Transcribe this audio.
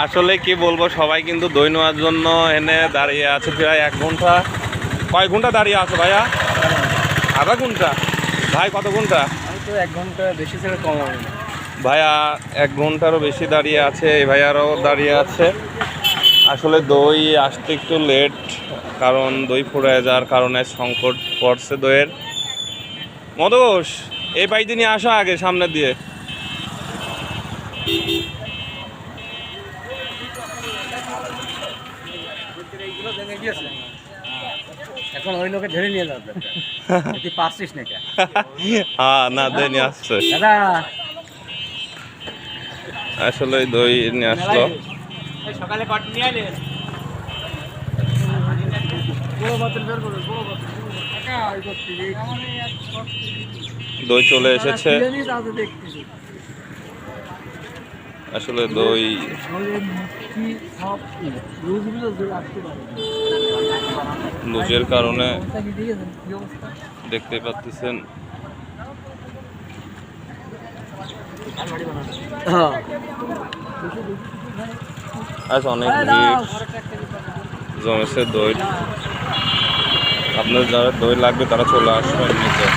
আসলে কি বলবো, সবাই কিন্তু দই নেওয়ার জন্য এনে দাঁড়িয়ে আছে প্রায় 1 ঘন্টা। কয় ঘন্টা দাঁড়িয়ে আছে ভাইয়া? আধা ঘন্টা? ভাই কত ঘন্টা? তো 1 ঘন্টা বেশি ছেড়ে কম হবে না ভাইয়া 1 ঘন্টারও বেশি দাঁড়িয়ে আছে, এই ভাইয়ারও দাঁড়িয়ে আছে। আসলে দই আসতে একটু লেট, কারণ দই ফুরায় যাওয়ার কারণে সংকট পড়ছে দইয়ের। মধুষ, এই পাইতে নিয়ে আসো আগে সামনে দিয়ে। এখন ওই লোকে ধরে নিয়ে যাবে তুই পারছিস না হ্যাঁ, না দই নিয়ে আসছে। দাদা আসলে দই নিয়ে আসলো। সকালে পাট নিয়ে আলে বড় বোতল বের করো, বড় বোতল দই চলে এসেছে। আসলে দই লুজের কারণে দেখতে পাচ্ছেন। আজ অনেক ভিড় জমেছে দই। আপনার যারা দই লাগবে তারা চলে আসবেন নিচে।